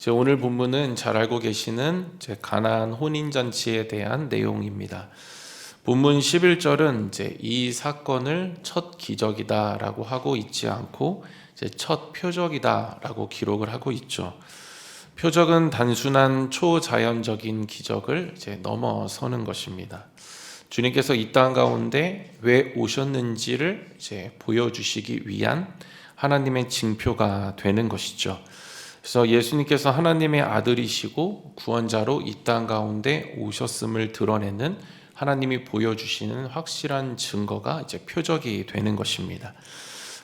오늘 본문은 잘 알고 계시는 가나안 혼인잔치에 대한 내용입니다. 본문 11절은 이 사건을 첫 기적이다라고 하고 있지 않고 첫 표적이다라고 기록을 하고 있죠. 표적은 단순한 초자연적인 기적을 넘어서는 것입니다. 주님께서 이 땅 가운데 왜 오셨는지를 보여주시기 위한 하나님의 징표가 되는 것이죠. 그래서 예수님께서 하나님의 아들이시고 구원자로 이 땅 가운데 오셨음을 드러내는 하나님이 보여주시는 확실한 증거가 표적이 되는 것입니다.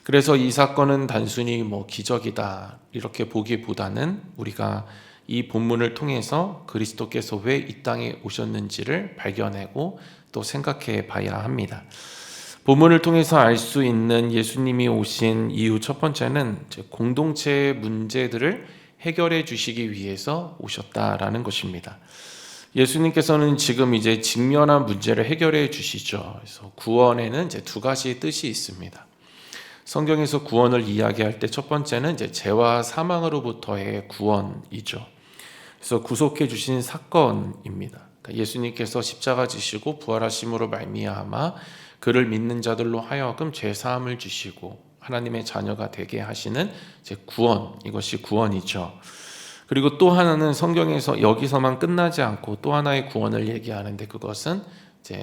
그래서 이 사건은 단순히 기적이다 이렇게 보기보다는 우리가 이 본문을 통해서 그리스도께서 왜 이 땅에 오셨는지를 발견하고 또 생각해 봐야 합니다. 본문을 통해서 알 수 있는 예수님이 오신 이유 첫 번째는 공동체의 문제들을 해결해 주시기 위해서 오셨다라는 것입니다. 예수님께서는 지금 직면한 문제를 해결해 주시죠. 그래서 구원에는 두 가지 뜻이 있습니다. 성경에서 구원을 이야기할 때 첫 번째는 죄와 사망으로부터의 구원이죠. 그래서 구속해 주신 사건입니다. 그러니까 예수님께서 십자가 지시고 부활하심으로 말미암아 그를 믿는 자들로 하여금 죄 사함을 주시고 하나님의 자녀가 되게 하시는 구원, 이것이 구원이죠. 그리고 또 하나는 성경에서 여기서만 끝나지 않고 또 하나의 구원을 얘기하는데 그것은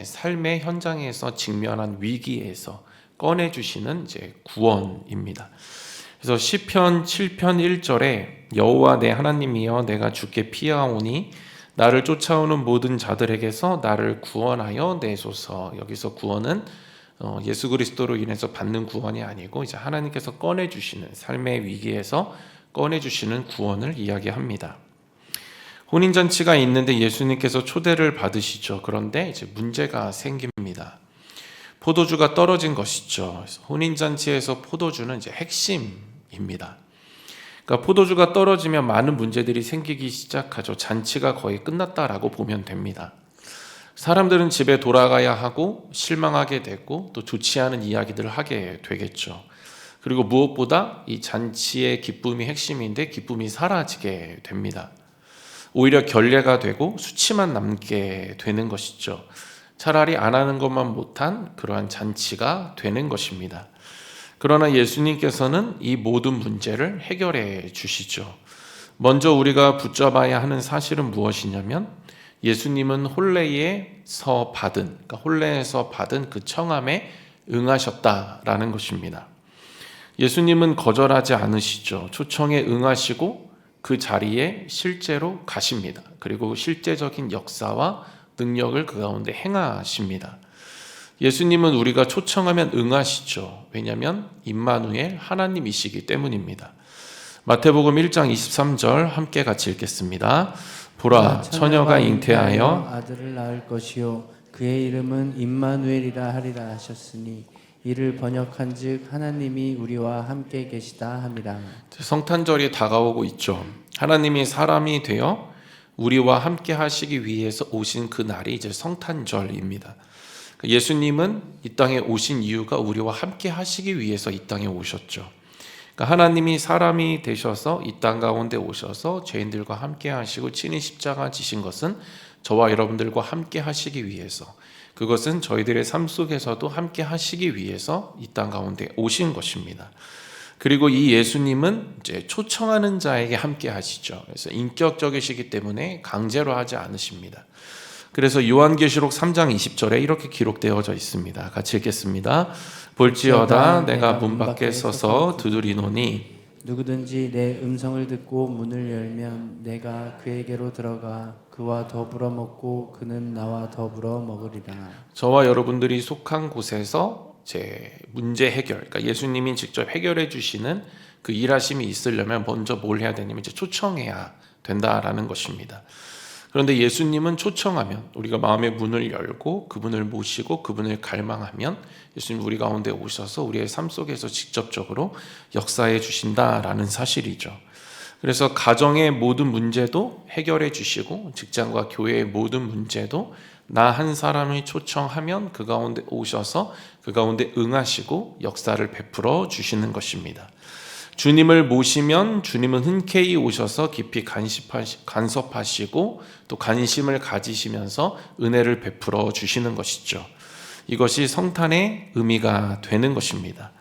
삶의 현장에서 직면한 위기에서 꺼내주시는 구원입니다. 그래서 시편 7편 1절에 여호와 내 하나님이여 내가 주께 피하오니 나를 쫓아오는 모든 자들에게서 나를 구원하여 내소서. 여기서 구원은 예수 그리스도로 인해서 받는 구원이 아니고 하나님께서 꺼내주시는 삶의 위기에서 꺼내주시는 구원을 이야기합니다. 혼인잔치가 있는데 예수님께서 초대를 받으시죠. 그런데 문제가 생깁니다. 포도주가 떨어진 것이죠. 혼인잔치에서 포도주는 핵심입니다. 그러니까 포도주가 떨어지면 많은 문제들이 생기기 시작하죠. 잔치가 거의 끝났다라고 보면 됩니다. 사람들은 집에 돌아가야 하고 실망하게 되고 또 좋지 않은 이야기들을 하게 되겠죠. 그리고 무엇보다 이 잔치의 기쁨이 핵심인데 기쁨이 사라지게 됩니다. 오히려 결례가 되고 수치만 남게 되는 것이죠. 차라리 안 하는 것만 못한 그러한 잔치가 되는 것입니다. 그러나 예수님께서는 이 모든 문제를 해결해 주시죠. 먼저 우리가 붙잡아야 하는 사실은 무엇이냐면 예수님은 혼례에서 받은 그 청함에 응하셨다라는 것입니다. 예수님은 거절하지 않으시죠. 초청에 응하시고 그 자리에 실제로 가십니다. 그리고 실제적인 역사와 능력을 그 가운데 행하십니다. 예수님은 우리가 초청하면 응하시죠. 왜냐하면 임마누엘 하나님이시기 때문입니다. 마태복음 1장 23절 함께 같이 읽겠습니다. 보라 처녀가 잉태하여 아들을 낳을 것이요 그의 이름은 임마누엘이라 하리라 하셨으니 이를 번역한즉 하나님이 우리와 함께 계시다 함이라. 성탄절이 다가오고 있죠. 하나님이 사람이 되어 우리와 함께 하시기 위해서 오신 그 날이 성탄절입니다. 예수님은 이 땅에 오신 이유가 우리와 함께 하시기 위해서 이 땅에 오셨죠. 하나님이 사람이 되셔서 이 땅 가운데 오셔서 죄인들과 함께 하시고 친히 십자가 지신 것은 저와 여러분들과 함께 하시기 위해서, 그것은 저희들의 삶 속에서도 함께 하시기 위해서 이 땅 가운데 오신 것입니다. 그리고 이 예수님은 초청하는 자에게 함께 하시죠. 그래서 인격적이시기 때문에 강제로 하지 않으십니다. 그래서 요한계시록 3장 20절에 이렇게 기록되어져 있습니다. 같이 읽겠습니다. 볼지어다 내가 문 밖에 서서 두드리노니 누구든지 내 음성을 듣고 문을 열면 내가 그에게로 들어가 그와 더불어 먹고 그는 나와 더불어 먹으리라. 저와 여러분들이 속한 곳에서 문제 해결, 그러니까 예수님이 직접 해결해 주시는 그 일하심이 있으려면 먼저 뭘 해야 되냐면 초청해야 된다라는 것입니다. 그런데 예수님은 초청하면 우리가 마음의 문을 열고 그분을 모시고 그분을 갈망하면 예수님 우리 가운데 오셔서 우리의 삶 속에서 직접적으로 역사해 주신다라는 사실이죠. 그래서 가정의 모든 문제도 해결해 주시고 직장과 교회의 모든 문제도 나 한 사람을 초청하면 그 가운데 오셔서 그 가운데 응하시고 역사를 베풀어 주시는 것입니다. 주님을 모시면 주님은 흔쾌히 오셔서 깊이 간섭하시고 또 관심을 가지시면서 은혜를 베풀어 주시는 것이죠. 이것이 성탄의 의미가 되는 것입니다.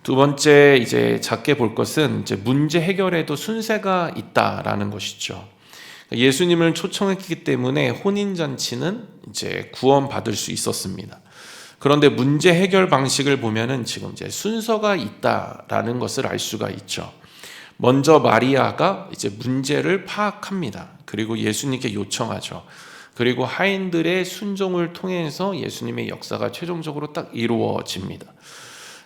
두 번째 이제 작게 볼 것은 이제 문제 해결에도 순서가 있다라는 것이죠. 예수님을 초청했기 때문에 혼인잔치는 이제 구원받을 수 있었습니다. 그런데 문제 해결 방식을 보면은 지금 이제 순서가 있다라는 것을 알 수가 있죠. 먼저 마리아가 이제 문제를 파악합니다. 그리고 예수님께 요청하죠. 그리고 하인들의 순종을 통해서 예수님의 역사가 최종적으로 딱 이루어집니다.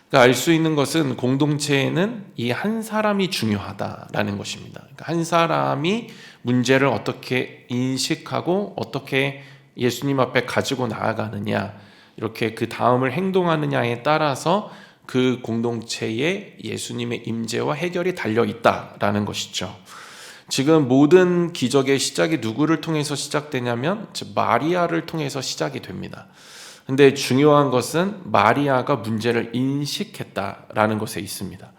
그러니까 알 수 있는 것은 공동체에는 이 한 사람이 중요하다라는 것입니다. 그러니까 한 사람이 문제를 어떻게 인식하고 어떻게 예수님 앞에 가지고 나아가느냐, 이렇게 그 다음을 행동하느냐에 따라서 그 공동체에 예수님의 임재와 해결이 달려 있다라는 것이죠. 지금 모든 기적의 시작이 누구를 통해서 시작되냐면 마리아를 통해서 시작이 됩니다. 근데 중요한 것은 마리아가 문제를 인식했다라는 것에 있습니다.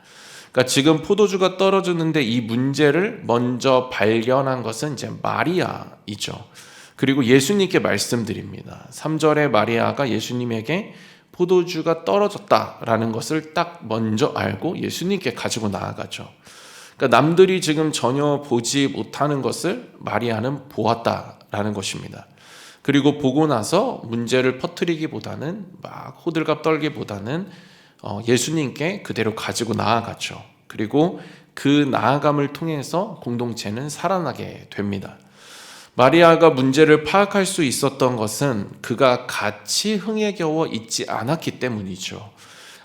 그러니까 지금 포도주가 떨어졌는데 이 문제를 먼저 발견한 것은 이제 마리아이죠. 그리고 예수님께 말씀드립니다. 3절에 마리아가 예수님에게 포도주가 떨어졌다라는 것을 딱 먼저 알고 예수님께 가지고 나아가죠. 그러니까 남들이 지금 전혀 보지 못하는 것을 마리아는 보았다라는 것입니다. 그리고 보고 나서 문제를 퍼뜨리기보다는 막 호들갑 떨기보다는 예수님께 그대로 가지고 나아갔죠. 그리고 그 나아감을 통해서 공동체는 살아나게 됩니다. 마리아가 문제를 파악할 수 있었던 것은 그가 같이 흥에 겨워 있지 않았기 때문이죠.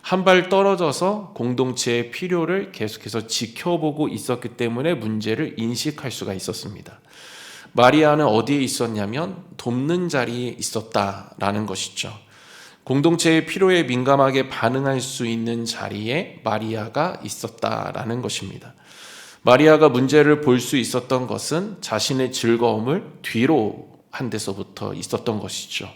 한 발 떨어져서 공동체의 필요를 계속해서 지켜보고 있었기 때문에 문제를 인식할 수가 있었습니다. 마리아는 어디에 있었냐면 돕는 자리에 있었다라는 것이죠. 공동체의 필요에 민감하게 반응할 수 있는 자리에 마리아가 있었다라는 것입니다. 마리아가 문제를 볼 수 있었던 것은 자신의 즐거움을 뒤로 한 데서부터 있었던 것이죠.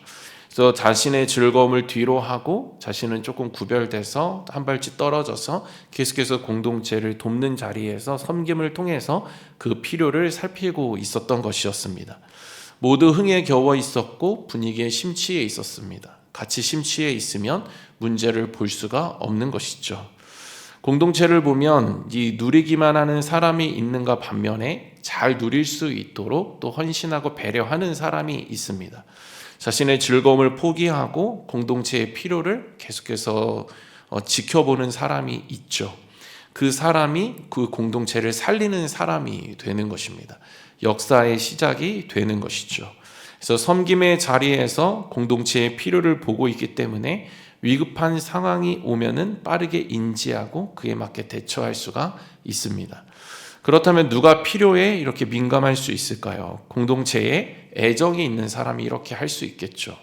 그래서 자신의 즐거움을 뒤로 하고 자신은 조금 구별돼서 한 발짝 떨어져서 계속해서 공동체를 돕는 자리에서 섬김을 통해서 그 필요를 살피고 있었던 것이었습니다. 모두 흥에 겨워 있었고 분위기에 심취해 있었습니다. 같이 심취해 있으면 문제를 볼 수가 없는 것이죠. 공동체를 보면 이 누리기만 하는 사람이 있는가 반면에 잘 누릴 수 있도록 또 헌신하고 배려하는 사람이 있습니다. 자신의 즐거움을 포기하고 공동체의 필요를 계속해서 지켜보는 사람이 있죠. 그 사람이 그 공동체를 살리는 사람이 되는 것입니다. 역사의 시작이 되는 것이죠. 그래서 섬김의 자리에서 공동체의 필요를 보고 있기 때문에 위급한 상황이 오면은 빠르게 인지하고 그에 맞게 대처할 수가 있습니다. 그렇다면 누가 필요에 이렇게 민감할 수 있을까요? 공동체에 애정이 있는 사람이 이렇게 할 수 있겠죠.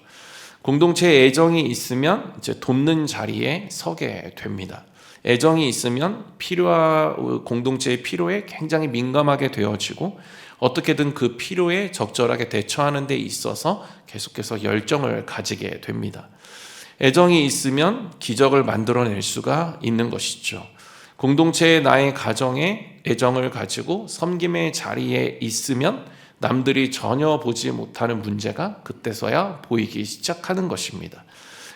공동체에 애정이 있으면 이제 돕는 자리에 서게 됩니다. 애정이 있으면 공동체의 필요에 굉장히 민감하게 되어지고 어떻게든 그 필요에 적절하게 대처하는 데 있어서 계속해서 열정을 가지게 됩니다. 애정이 있으면 기적을 만들어낼 수가 있는 것이죠. 공동체의 나의 가정에 애정을 가지고 섬김의 자리에 있으면 남들이 전혀 보지 못하는 문제가 그때서야 보이기 시작하는 것입니다.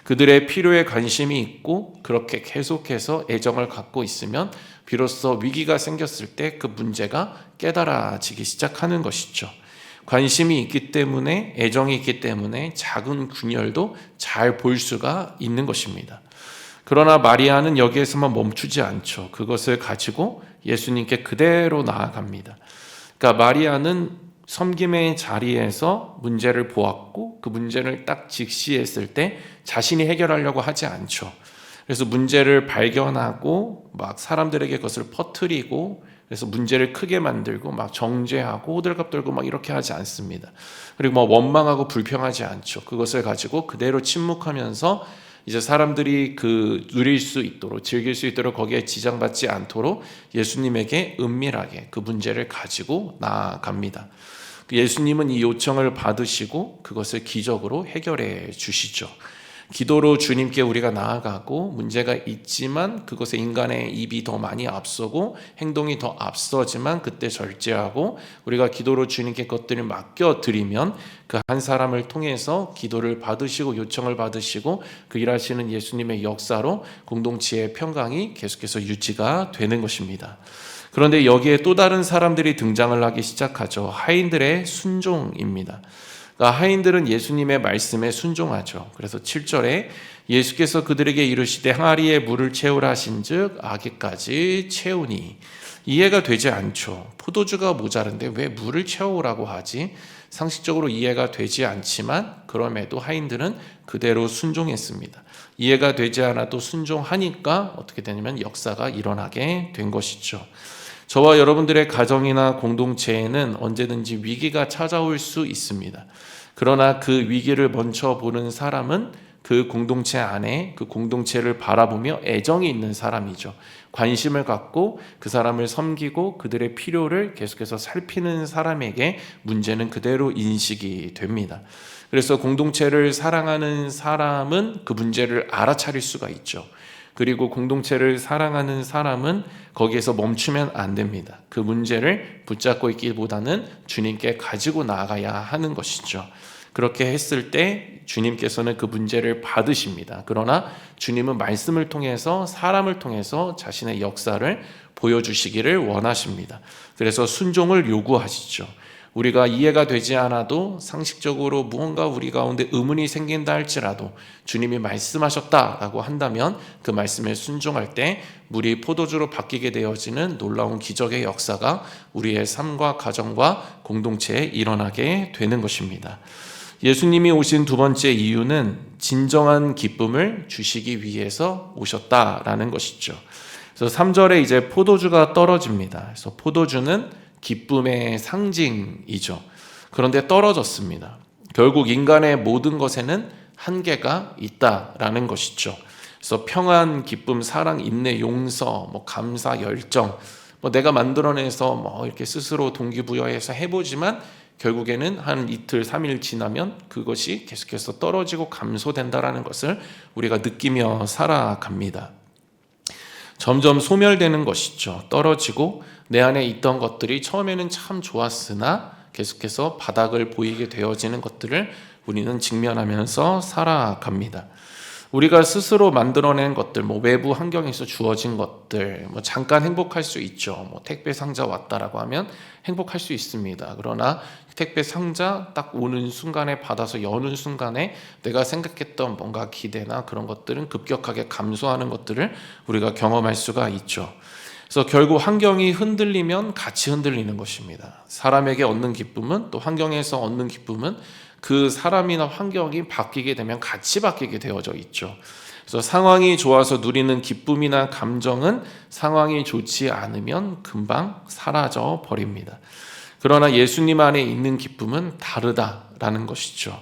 그들의 필요에 관심이 있고 그렇게 계속해서 애정을 갖고 있으면 비로소 위기가 생겼을 때 그 문제가 깨달아지기 시작하는 것이죠. 관심이 있기 때문에 애정이 있기 때문에 작은 균열도 잘 볼 수가 있는 것입니다. 그러나 마리아는 여기에서만 멈추지 않죠. 그것을 가지고 예수님께 그대로 나아갑니다. 그러니까 마리아는 섬김의 자리에서 문제를 보았고 그 문제를 딱 직시했을 때 자신이 해결하려고 하지 않죠. 그래서 문제를 발견하고 막 사람들에게 그것을 퍼뜨리고 그래서 문제를 크게 만들고 막 정죄하고 호들갑 떨고 막 이렇게 하지 않습니다. 그리고 막 원망하고 불평하지 않죠. 그것을 가지고 그대로 침묵하면서 이제 사람들이 누릴 수 있도록 즐길 수 있도록 거기에 지장받지 않도록 예수님에게 은밀하게 그 문제를 가지고 나아갑니다. 예수님은 이 요청을 받으시고 그것을 기적으로 해결해 주시죠. 기도로 주님께 우리가 나아가고 문제가 있지만 그것에 인간의 입이 더 많이 앞서고 행동이 더 앞서지만 그때 절제하고 우리가 기도로 주님께 것들을 맡겨드리면 그 한 사람을 통해서 기도를 받으시고 요청을 받으시고 그 일하시는 예수님의 역사로 공동체의 평강이 계속해서 유지가 되는 것입니다. 그런데 여기에 또 다른 사람들이 등장을 하기 시작하죠. 하인들의 순종입니다. 그러니까 하인들은 예수님의 말씀에 순종하죠. 그래서 7절에 예수께서 그들에게 이르시되 항아리에 물을 채우라 하신즉 아기까지 채우니. 이해가 되지 않죠. 포도주가 모자른데 왜 물을 채우라고 하지? 상식적으로 이해가 되지 않지만 그럼에도 하인들은 그대로 순종했습니다. 이해가 되지 않아도 순종하니까 어떻게 되냐면 역사가 일어나게 된 것이죠. 저와 여러분들의 가정이나 공동체에는 언제든지 위기가 찾아올 수 있습니다. 그러나 그 위기를 먼저 보는 사람은 그 공동체 안에 그 공동체를 바라보며 애정이 있는 사람이죠. 관심을 갖고 그 사람을 섬기고 그들의 필요를 계속해서 살피는 사람에게 문제는 그대로 인식이 됩니다. 그래서 공동체를 사랑하는 사람은 그 문제를 알아차릴 수가 있죠. 그리고 공동체를 사랑하는 사람은 거기에서 멈추면 안 됩니다. 그 문제를 붙잡고 있기보다는 주님께 가지고 나가야 하는 것이죠. 그렇게 했을 때 주님께서는 그 문제를 받으십니다. 그러나 주님은 말씀을 통해서 사람을 통해서 자신의 역사를 보여주시기를 원하십니다. 그래서 순종을 요구하시죠. 우리가 이해가 되지 않아도 상식적으로 무언가 우리 가운데 의문이 생긴다 할지라도 주님이 말씀하셨다라고 한다면 그 말씀에 순종할 때 물이 포도주로 바뀌게 되어지는 놀라운 기적의 역사가 우리의 삶과 가정과 공동체에 일어나게 되는 것입니다. 예수님이 오신 두 번째 이유는 진정한 기쁨을 주시기 위해서 오셨다라는 것이죠. 그래서 3절에 이제 포도주가 떨어집니다. 그래서 포도주는 기쁨의 상징이죠. 그런데 떨어졌습니다. 결국 인간의 모든 것에는 한계가 있다라는 것이죠. 그래서 평안, 기쁨, 사랑, 인내, 용서, 감사, 열정, 내가 만들어내서 이렇게 스스로 동기부여해서 해보지만 결국에는 한 이틀, 3일 지나면 그것이 계속해서 떨어지고 감소된다라는 것을 우리가 느끼며 살아갑니다. 점점 소멸되는 것이죠. 떨어지고 내 안에 있던 것들이 처음에는 참 좋았으나 계속해서 바닥을 보이게 되어지는 것들을 우리는 직면하면서 살아갑니다. 우리가 스스로 만들어낸 것들, 외부 환경에서 주어진 것들, 잠깐 행복할 수 있죠. 택배 상자 왔다라고 하면 행복할 수 있습니다. 그러나 택배 상자 딱 오는 순간에 받아서 여는 순간에 내가 생각했던 뭔가 기대나 그런 것들은 급격하게 감소하는 것들을 우리가 경험할 수가 있죠. 그래서 결국 환경이 흔들리면 같이 흔들리는 것입니다. 사람에게 얻는 기쁨은 또 환경에서 얻는 기쁨은 그 사람이나 환경이 바뀌게 되면 같이 바뀌게 되어져 있죠. 그래서 상황이 좋아서 누리는 기쁨이나 감정은 상황이 좋지 않으면 금방 사라져 버립니다. 그러나 예수님 안에 있는 기쁨은 다르다라는 것이죠.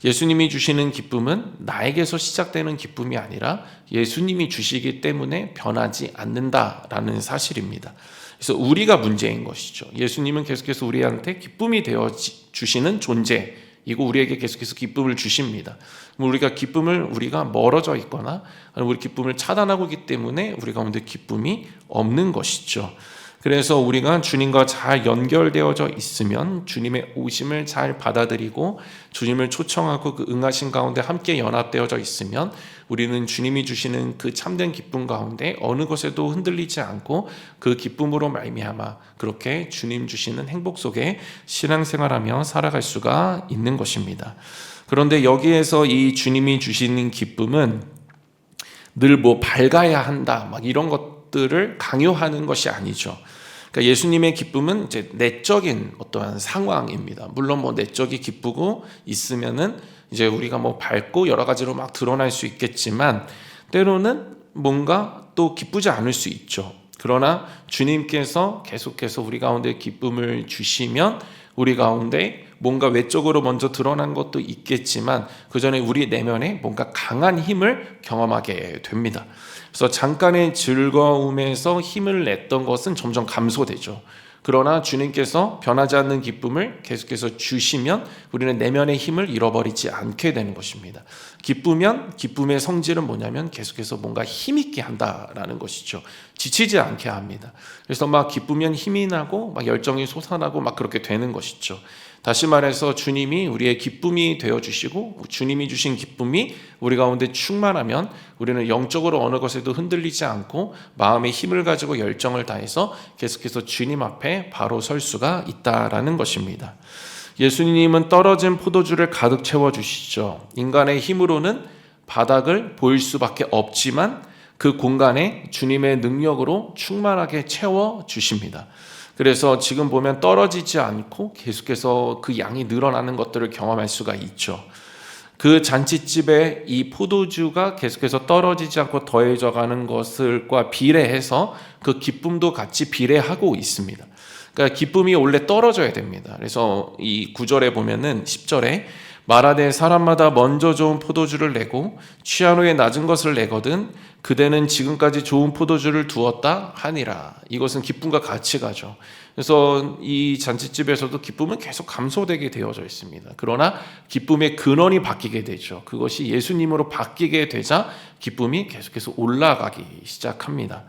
예수님이 주시는 기쁨은 나에게서 시작되는 기쁨이 아니라 예수님이 주시기 때문에 변하지 않는다라는 사실입니다. 그래서 우리가 문제인 것이죠. 예수님은 계속해서 우리한테 기쁨이 되어 주시는 존재이고 우리에게 계속해서 기쁨을 주십니다. 우리가 멀어져 있거나 우리 기쁨을 차단하고 있기 때문에 우리 가운데 기쁨이 없는 것이죠. 그래서 우리가 주님과 잘 연결되어져 있으면 주님의 오심을 잘 받아들이고 주님을 초청하고 그 응하신 가운데 함께 연합되어져 있으면 우리는 주님이 주시는 그 참된 기쁨 가운데 어느 것에도 흔들리지 않고 그 기쁨으로 말미암아 그렇게 주님 주시는 행복 속에 신앙생활하며 살아갈 수가 있는 것입니다. 그런데 여기에서 이 주님이 주시는 기쁨은 늘 밝아야 한다 이런 것들을 강요하는 것이 아니죠. 그러니까 예수님의 기쁨은 이제 내적인 어떠한 상황입니다. 물론 내적이 기쁘고 있으면은 이제 우리가 밝고 여러 가지로 드러날 수 있겠지만 때로는 뭔가 또 기쁘지 않을 수 있죠. 그러나 주님께서 계속해서 우리 가운데 기쁨을 주시면 우리 가운데 뭔가 외적으로 먼저 드러난 것도 있겠지만 그 전에 우리 내면에 뭔가 강한 힘을 경험하게 됩니다. 그래서 잠깐의 즐거움에서 힘을 냈던 것은 점점 감소되죠. 그러나 주님께서 변하지 않는 기쁨을 계속해서 주시면 우리는 내면의 힘을 잃어버리지 않게 되는 것입니다. 기쁘면 기쁨의 성질은 뭐냐면 계속해서 뭔가 힘있게 한다라는 것이죠. 지치지 않게 합니다. 그래서 막 기쁘면 힘이 나고 막 열정이 솟아나고 막 그렇게 되는 것이죠. 다시 말해서 주님이 우리의 기쁨이 되어주시고 주님이 주신 기쁨이 우리 가운데 충만하면 우리는 영적으로 어느 것에도 흔들리지 않고 마음의 힘을 가지고 열정을 다해서 계속해서 주님 앞에 바로 설 수가 있다라는 것입니다. 예수님은 떨어진 포도주를 가득 채워주시죠. 인간의 힘으로는 바닥을 보일 수밖에 없지만 그 공간에 주님의 능력으로 충만하게 채워주십니다. 그래서 지금 보면 떨어지지 않고 계속해서 그 양이 늘어나는 것들을 경험할 수가 있죠. 그 잔치집에 이 포도주가 계속해서 떨어지지 않고 더해져가는 것과 비례해서 그 기쁨도 같이 비례하고 있습니다. 그러니까 기쁨이 원래 떨어져야 됩니다. 그래서 이 9절에 보면은 10절에 말하되 사람마다 먼저 좋은 포도주를 내고 취한 후에 낮은 것을 내거든 그대는 지금까지 좋은 포도주를 두었다 하니라. 이것은 기쁨과 같이 가죠. 그래서 이 잔치집에서도 기쁨은 계속 감소되게 되어져 있습니다. 그러나 기쁨의 근원이 바뀌게 되죠. 그것이 예수님으로 바뀌게 되자 기쁨이 계속해서 올라가기 시작합니다.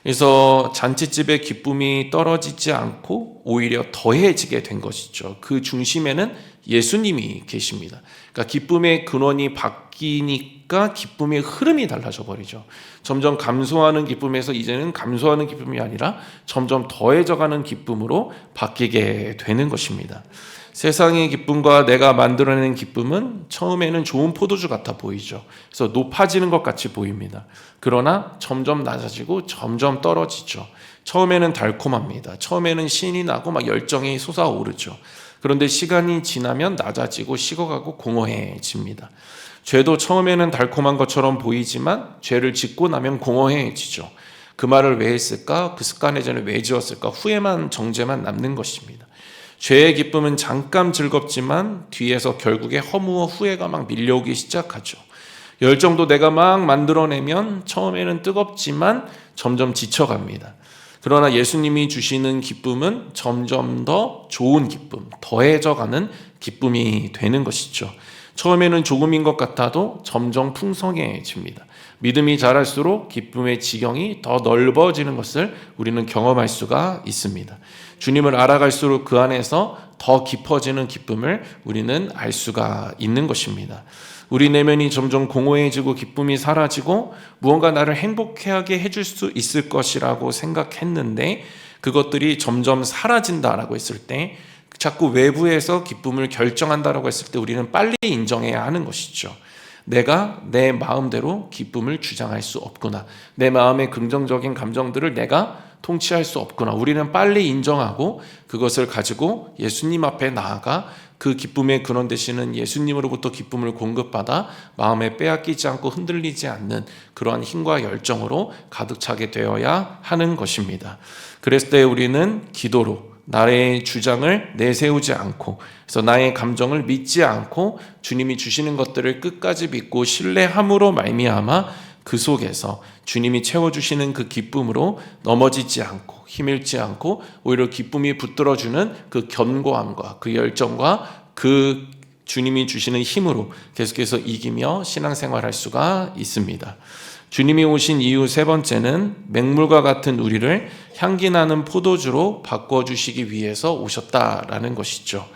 그래서 잔치집의 기쁨이 떨어지지 않고 오히려 더해지게 된 것이죠. 그 중심에는 예수님이 계십니다. 그러니까 기쁨의 근원이 바뀌니까 기쁨의 흐름이 달라져 버리죠. 점점 감소하는 기쁨에서 이제는 감소하는 기쁨이 아니라 점점 더해져가는 기쁨으로 바뀌게 되는 것입니다. 세상의 기쁨과 내가 만들어내는 기쁨은 처음에는 좋은 포도주 같아 보이죠. 그래서 높아지는 것 같이 보입니다. 그러나 점점 낮아지고 점점 떨어지죠. 처음에는 달콤합니다. 처음에는 신이 나고 막 열정이 솟아오르죠. 그런데 시간이 지나면 낮아지고 식어가고 공허해집니다. 죄도 처음에는 달콤한 것처럼 보이지만 죄를 짓고 나면 공허해지죠. 그 말을 왜 했을까? 그 습관의 죄를 왜 지었을까? 후회만 정죄만 남는 것입니다. 죄의 기쁨은 잠깐 즐겁지만 뒤에서 결국에 허무와 후회가 막 밀려오기 시작하죠. 열정도 내가 막 만들어내면 처음에는 뜨겁지만 점점 지쳐갑니다. 그러나 예수님이 주시는 기쁨은 점점 더 좋은 기쁨, 더해져가는 기쁨이 되는 것이죠. 처음에는 조금인 것 같아도 점점 풍성해집니다. 믿음이 자랄수록 기쁨의 지경이 더 넓어지는 것을 우리는 경험할 수가 있습니다. 주님을 알아갈수록 그 안에서 더 깊어지는 기쁨을 우리는 알 수가 있는 것입니다. 우리 내면이 점점 공허해지고 기쁨이 사라지고 무언가 나를 행복하게 해줄 수 있을 것이라고 생각했는데 그것들이 점점 사라진다라고 했을 때 자꾸 외부에서 기쁨을 결정한다라고 했을 때 우리는 빨리 인정해야 하는 것이죠. 내가 내 마음대로 기쁨을 주장할 수 없구나. 내 마음의 긍정적인 감정들을 내가 통치할 수 없구나. 우리는 빨리 인정하고 그것을 가지고 예수님 앞에 나아가 그 기쁨의 근원 되시는 예수님으로부터 기쁨을 공급받아 마음에 빼앗기지 않고 흔들리지 않는 그러한 힘과 열정으로 가득 차게 되어야 하는 것입니다. 그랬을 때 우리는 기도로 나의 주장을 내세우지 않고 그래서 나의 감정을 믿지 않고 주님이 주시는 것들을 끝까지 믿고 신뢰함으로 말미암아 그 속에서 주님이 채워주시는 그 기쁨으로 넘어지지 않고 힘일지 않고 오히려 기쁨이 붙들어주는 그 견고함과 그 열정과 그 주님이 주시는 힘으로 계속해서 이기며 신앙생활할 수가 있습니다. 주님이 오신 이유 세 번째는 맹물과 같은 우리를 향기 나는 포도주로 바꿔주시기 위해서 오셨다라는 것이죠.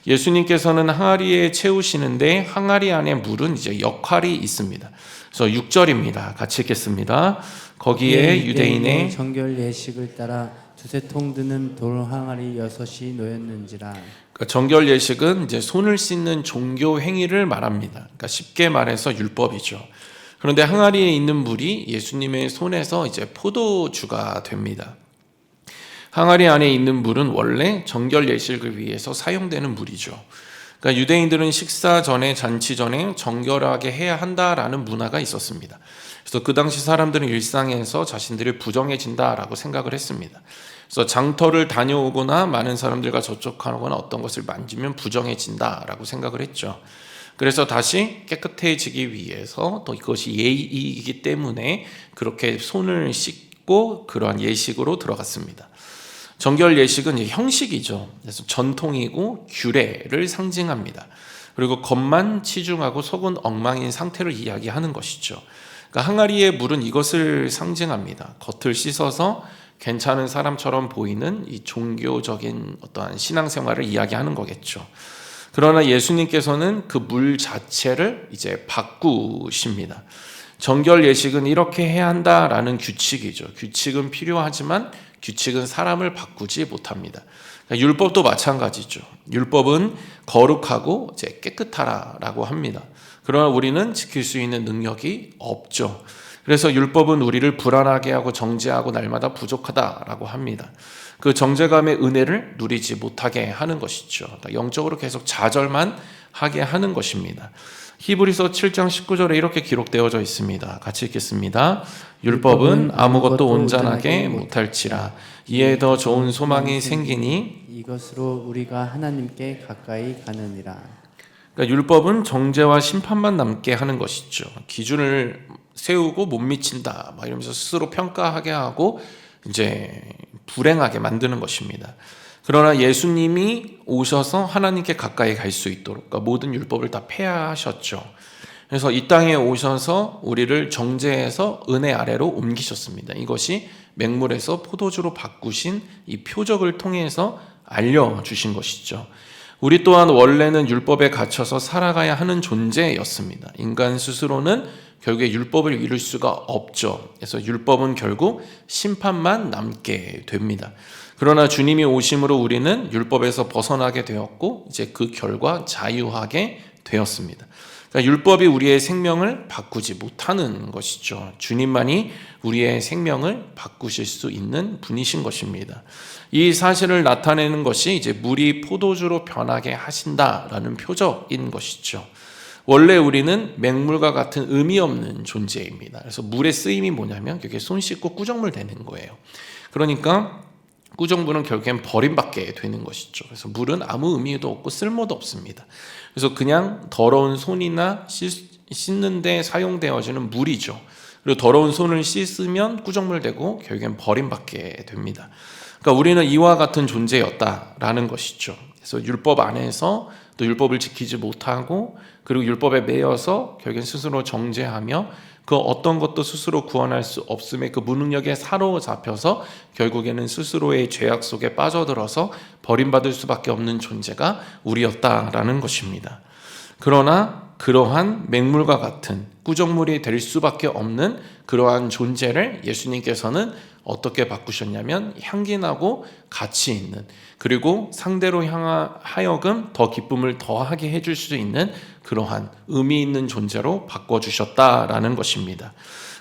예수님께서는 항아리에 채우시는데 항아리 안에 물은 이제 역할이 있습니다. 그래서 6절입니다. 같이 읽겠습니다. 거기에 유대인의 정결 예식을 따라 두세 통 드는 돌 항아리 6이 놓였는지라. 그러니까 정결 예식은 이제 손을 씻는 종교 행위를 말합니다. 그러니까 쉽게 말해서 율법이죠. 그런데 항아리에 있는 물이 예수님의 손에서 이제 포도주가 됩니다. 항아리 안에 있는 물은 원래 정결 예식을 위해서 사용되는 물이죠. 그러니까 유대인들은 식사 전에 잔치 전에 정결하게 해야 한다라는 문화가 있었습니다. 그래서 그 당시 사람들은 일상에서 자신들이 부정해진다라고 생각을 했습니다. 그래서 장터를 다녀오거나 많은 사람들과 접촉하거나 어떤 것을 만지면 부정해진다라고 생각을 했죠. 그래서 다시 깨끗해지기 위해서 또 이것이 예의이기 때문에 그렇게 손을 씻고 그러한 예식으로 들어갔습니다. 정결 예식은 형식이죠. 그래서 전통이고 규례를 상징합니다. 그리고 겉만 치중하고 속은 엉망인 상태를 이야기하는 것이죠. 그러니까 항아리의 물은 이것을 상징합니다. 겉을 씻어서 괜찮은 사람처럼 보이는 이 종교적인 어떠한 신앙생활을 이야기하는 거겠죠. 그러나 예수님께서는 그 물 자체를 이제 바꾸십니다. 정결 예식은 이렇게 해야 한다라는 규칙이죠. 규칙은 필요하지만 규칙은 사람을 바꾸지 못합니다. 그러니까 율법도 마찬가지죠. 율법은 거룩하고 이제 깨끗하라라고 합니다. 그러나 우리는 지킬 수 있는 능력이 없죠. 그래서 율법은 우리를 불안하게 하고 정죄하고 날마다 부족하다라고 합니다. 그 정죄감의 은혜를 누리지 못하게 하는 것이죠. 그러니까 영적으로 계속 좌절만 하게 하는 것입니다. 히브리서 7장 19절에 이렇게 기록되어져 있습니다. 같이 읽겠습니다. 율법은 아무것도 온전하게 못할지라 이에 더 좋은 소망이 생기니 이것으로 우리가 하나님께 가까이 가느니라. 그러니까 율법은 정죄와 심판만 남게 하는 것이죠. 기준을 세우고 못 미친다 막 이러면서 스스로 평가하게 하고 이제 불행하게 만드는 것입니다. 그러나 예수님이 오셔서 하나님께 가까이 갈 수 있도록 그러니까 모든 율법을 다 폐하하셨죠. 그래서 이 땅에 오셔서 우리를 정죄해서 은혜 아래로 옮기셨습니다. 이것이 맹물에서 포도주로 바꾸신 이 표적을 통해서 알려주신 것이죠. 우리 또한 원래는 율법에 갇혀서 살아가야 하는 존재였습니다. 인간 스스로는 결국에 율법을 이룰 수가 없죠. 그래서 율법은 결국 심판만 남게 됩니다. 그러나 주님이 오심으로 우리는 율법에서 벗어나게 되었고 이제 그 결과 자유하게 되었습니다. 그러니까 율법이 우리의 생명을 바꾸지 못하는 것이죠. 주님만이 우리의 생명을 바꾸실 수 있는 분이신 것입니다. 이 사실을 나타내는 것이 이제 물이 포도주로 변하게 하신다라는 표적인 것이죠. 원래 우리는 맹물과 같은 의미 없는 존재입니다. 그래서 물의 쓰임이 뭐냐면 그게 손 씻고 꾸정물 되는 거예요. 그러니까 꾸정물은 결국엔 버림받게 되는 것이죠. 그래서 물은 아무 의미도 없고 쓸모도 없습니다. 그래서 그냥 더러운 손이나 씻는 데 사용되어지는 물이죠. 그리고 더러운 손을 씻으면 꾸정물 되고 결국엔 버림받게 됩니다. 그러니까 우리는 이와 같은 존재였다라는 것이죠. 그래서 율법 안에서 또 율법을 지키지 못하고 그리고 율법에 매여서 결국엔 스스로 정죄하며 그 어떤 것도 스스로 구원할 수 없음에 그 무능력에 사로잡혀서 결국에는 스스로의 죄악 속에 빠져들어서 버림받을 수밖에 없는 존재가 우리였다라는 것입니다. 그러나 그러한 맹물과 같은 꾸정물이 될 수밖에 없는 그러한 존재를 예수님께서는 어떻게 바꾸셨냐면 향기나고 가치 있는 그리고 상대로 하여금 더 기쁨을 더하게 해줄 수 있는 그러한 의미 있는 존재로 바꿔주셨다라는 것입니다.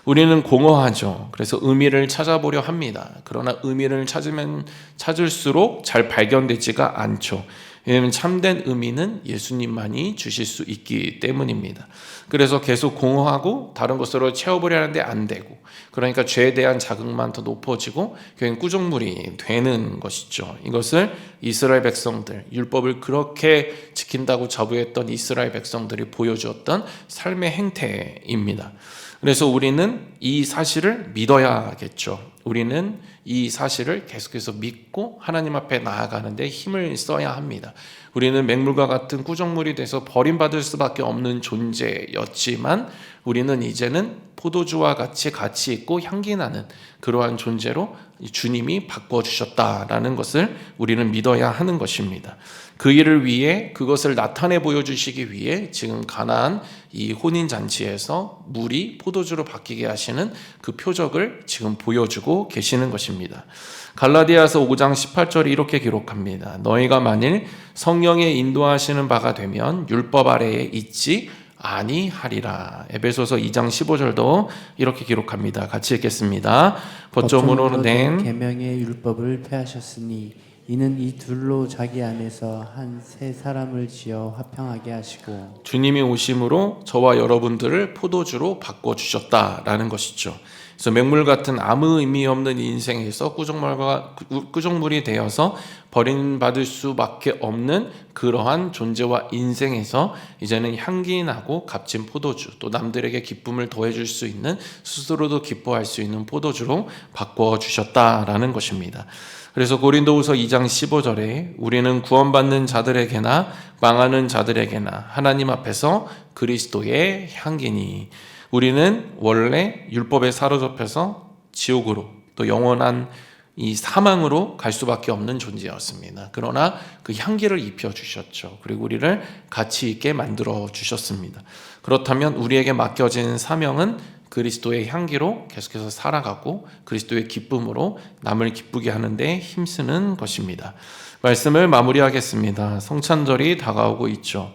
우리는 공허하죠. 그래서 의미를 찾아보려 합니다. 그러나 의미를 찾으면 찾을수록 잘 발견되지가 않죠. 왜냐하면 참된 의미는 예수님만이 주실 수 있기 때문입니다. 그래서 계속 공허하고 다른 것으로 채워보려 하는데 안 되고 그러니까 죄에 대한 자극만 더 높아지고 결국 꾸정물이 되는 것이죠. 이것을 이스라엘 백성들, 율법을 그렇게 지킨다고 자부했던 이스라엘 백성들이 보여주었던 삶의 행태입니다. 그래서 우리는 이 사실을 믿어야겠죠. 우리는 이 사실을 계속해서 믿고 하나님 앞에 나아가는데 힘을 써야 합니다. 우리는 맹물과 같은 꾸정물이 돼서 버림받을 수밖에 없는 존재였지만 우리는 이제는 포도주와 같이 가치 있고 향기 나는 그러한 존재로 주님이 바꿔주셨다라는 것을 우리는 믿어야 하는 것입니다. 그 일을 위해 그것을 나타내 보여주시기 위해 지금 가나안 이 혼인잔치에서 물이 포도주로 바뀌게 하시는 그 표적을 지금 보여주고 계시는 것입니다. 갈라디아서 5장 18절이 이렇게 기록합니다. 너희가 만일 성령의 인도하시는 바가 되면 율법 아래에 있지 아니하리라. 에베소서 2장 15절도 이렇게 기록합니다. 같이 읽겠습니다. 법조문으로 된 계명의 율법을 폐하셨으니 이는 이 둘로 자기 안에서 한 새 사람을 지어 화평하게 하시고 주님이 오심으로 저와 여러분들을 포도주로 바꿔주셨다라는 것이죠. 그래서 맹물 같은 아무 의미 없는 인생에서 꾸정물이 되어서 버림받을 수밖에 없는 그러한 존재와 인생에서 이제는 향기 나고 값진 포도주 또 남들에게 기쁨을 더해줄 수 있는 스스로도 기뻐할 수 있는 포도주로 바꿔주셨다라는 것입니다. 그래서 고린도후서 2장 15절에 우리는 구원받는 자들에게나 망하는 자들에게나 하나님 앞에서 그리스도의 향기니, 우리는 원래 율법에 사로잡혀서 지옥으로 또 영원한 이 사망으로 갈 수밖에 없는 존재였습니다. 그러나 그 향기를 입혀 주셨죠. 그리고 우리를 가치 있게 만들어 주셨습니다. 그렇다면 우리에게 맡겨진 사명은 그리스도의 향기로 계속해서 살아가고 그리스도의 기쁨으로 남을 기쁘게 하는 데 힘쓰는 것입니다. 말씀을 마무리하겠습니다. 성찬절이 다가오고 있죠.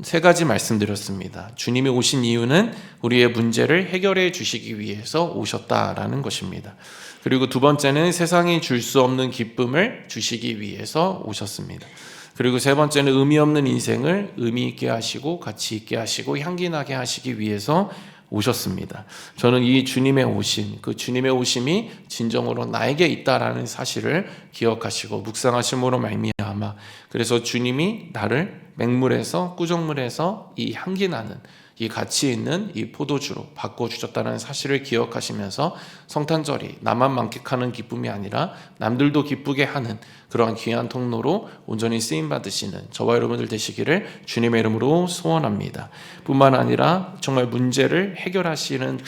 3가지 말씀드렸습니다. 주님이 오신 이유는 우리의 문제를 해결해 주시기 위해서 오셨다라는 것입니다. 그리고 2번째는 세상이 줄 수 없는 기쁨을 주시기 위해서 오셨습니다. 그리고 3번째는 의미 없는 인생을 의미 있게 하시고 가치 있게 하시고 향기 나게 하시기 위해서 오셨습니다. 저는 이 주님의 오심, 그 주님의 오심이 진정으로 나에게 있다라는 사실을 기억하시고 묵상하심으로 말미암아, 그래서 주님이 나를 맹물에서 꾸정물에서 이 향기 나는 이 가치 있는 이 포도주로 바꿔주셨다는 사실을 기억하시면서 성탄절이 나만 만끽하는 기쁨이 아니라 남들도 기쁘게 하는 그러한 귀한 통로로 온전히 쓰임받으시는 저와 여러분들 되시기를 주님의 이름으로 소원합니다. 뿐만 아니라 정말 문제를 해결하시는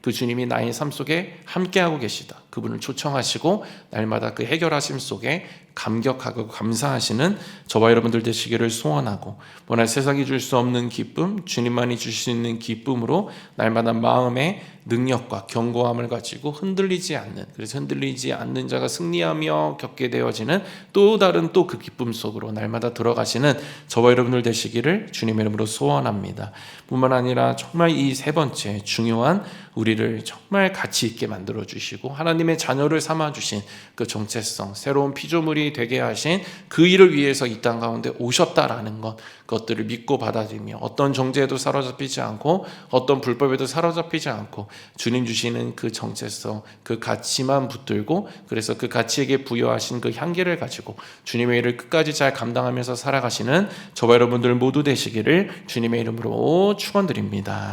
그 주님이 나의 삶 속에 함께하고 계시다. 그분을 초청하시고 날마다 그 해결하심 속에 감격하고 감사하시는 저와 여러분들 되시기를 소원하고, 오늘 세상이 줄 수 없는 기쁨, 주님만이 주실 수 있는 기쁨으로 날마다 마음의 능력과 견고함을 가지고 흔들리지 않는, 그래서 흔들리지 않는 자가 승리하며 겪게 되어지는 또 다른 또 그 기쁨 속으로 날마다 들어가시는 저와 여러분들 되시기를 주님의 이름으로 소원합니다. 뿐만 아니라 정말 이 3번째 중요한 우리를 정말 가치 있게 만들어 주시고 하나님의 자녀를 삼아 주신 그 정체성, 새로운 피조물이 되게 하신 그 일을 위해서 이 땅 가운데 오셨다라는 그것들을 믿고 받아들이며 어떤 정죄에도 사로잡히지 않고 어떤 불법에도 사로잡히지 않고 주님 주시는 그 정체성, 그 가치만 붙들고, 그래서 그 가치에게 부여하신 그 향기를 가지고 주님의 일을 끝까지 잘 감당하면서 살아가시는 저와 여러분들 모두 되시기를 주님의 이름으로 축원드립니다.